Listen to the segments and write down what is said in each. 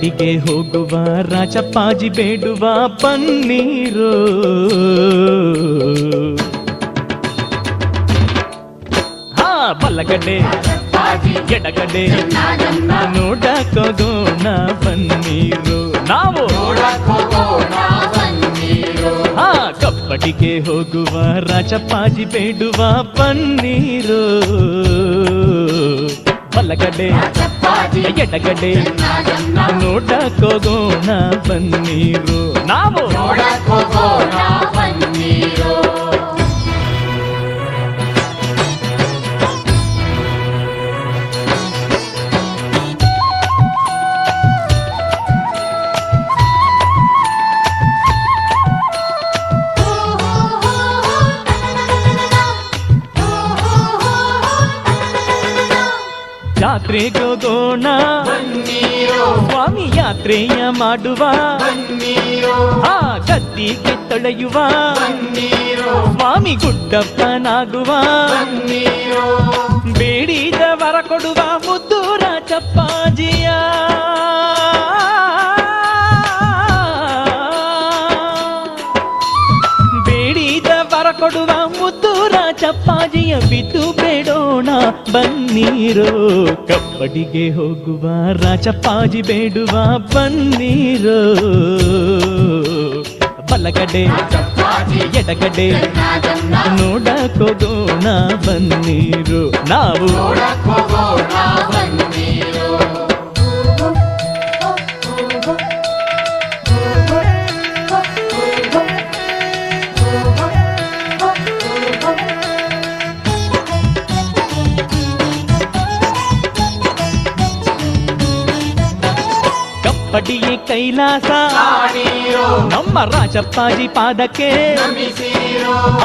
ಕಪ್ಪಡಿಗೆ ಹೋಗುವ ರಾಜಪ್ಪಾಜಿ ಬೇಡುವ ಪನ್ನೀರು. ಹಾ ಬಲಗಡೆ ಎಡಗಡೆ ನೋಡಕ್ಕೋಗೋಣ ಪನ್ನೀರು ನಾವು. ಹಾ ಕಪ್ಪಡಿಗೆ ಹೋಗುವ ರಾಜಪ್ಪಾಜಿ ಬೇಡುವ ಪನ್ನೀರು. ಬಲಗಡೆ ಎಡಗಡೆ ನೋಡಕ್ಕೋಗೋಣ ಪನ್ನೀರು ನಾವು. ಯಾತ್ರೆಗೋಗೋಣ ಸ್ವಾಮಿ ಯಾತ್ರೆಯ ಮಾಡುವ. ಆ ಗದ್ದಿಗೆ ತೊಳೆಯುವ ಸ್ವಾಮಿ ಗುಡ್ಡಪ್ಪನಾಗುವ. ಬೇಡಿದ ವರ ಕೊಡುವ ಮುದ್ದು ರಾಜಪ್ಪಾಜಿಯ. ಬೇಡಿದ ವರ ಕೊಡುವ ಮುದ್ದು ರಾಜಪ್ಪಾಜಿಯ ಬಿದ್ದು ಬೇಡೋಣ ಬನ್ನೀರು. ಕಪ್ಪಡಿಗೆ ಹೋಗುವ ರಾಜಪ್ಪಾಜಿ ಬೇಡುವ ಬನ್ನೀರು. ಬಲಗಡೆ ಎಡಗಡೆ ನೋಡಕ್ಕೋಗೋಣ ಬನ್ನೀರು ನಾವು. ಕಪ್ಪಡಿಯೇ ಕೈಲಾಸ ನಮ್ಮ ರಾಜಪ್ಪಾಜಿ ಪಾದಕ್ಕೆ.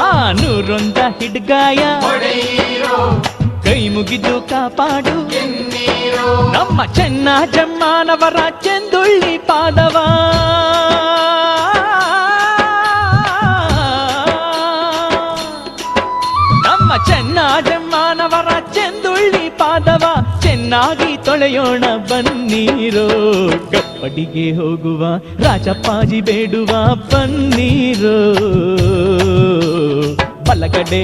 ಆ ನೂರೊಂದ ಹಿಡ್ಗಾಯ ಕೈ ಮುಗಿದು ಕಾಪಾಡು ನಮ್ಮ ಚೆನ್ನ ಜಮ್ಮನವರ ಚೆಂದುಳ್ಳಿ ಪಾದವ. ನಮ್ಮ ಚೆನ್ನ ಜಮ್ಮನವರ ಚೆಂದುಳ್ಳಿ ಪಾದವ ಚೆನ್ನಾಗಿ ತೊಳೆಯೋಣ ಬನ್ನೀರು. ಕಪ್ಪಡಿಗೆ ಹೋಗುವ ರಾಜಪ್ಪಾಜಿ ಬೇಡುವ ಬನ್ನೀರು. ಬಲಗಡೆ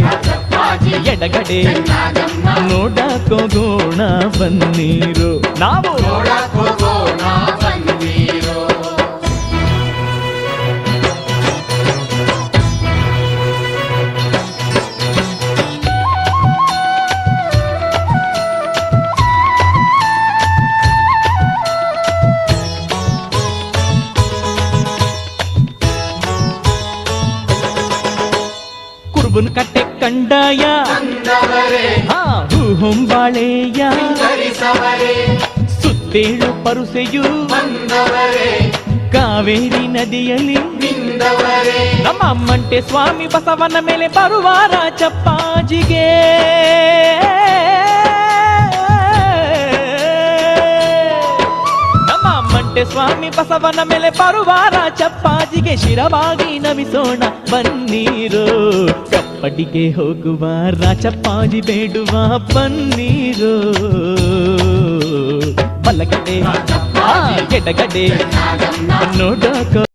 ಎಡಗಡೆ ನೋಡಕ್ಕೋಗೋಣ ಬನ್ನೀರು ನಾವು. ಕಟ್ಟೆ ಕಂಡಾಯ ಹಾ ಹೂ ಹೊಂಬಾಳೆಯ ಸುತ್ತೇಳು ಪರುಸೆಯು ಕಾವೇರಿ ನದಿಯಲ್ಲಿ ನಮ್ಮ ಮಂಟೆ ಸ್ವಾಮಿ ಬಸವನ ಮೇಲೆ ಬರುವ ರಾಜಪ್ಪಾಜಿಗೆ. ನಮ್ಮ ಮಂಟೆ ಸ್ವಾಮಿ ಬಸವನ ಮೇಲೆ ಬರುವ ರಾಜಪ್ಪಾಜಿಗೆ ಶಿರವಾಗಿ ನಮಿಸೋಣ ಬನ್ನೀರು. ಕಪ್ಪಡಿಗೆ ಹೋಗುವ ರಾಜಪ್ಪಾಜಿ ಬೇಡುವ ಬನ್ನೀರು. ಬಲಗಡೆ ಎಡಗಡೆ ನೋಡಕೋ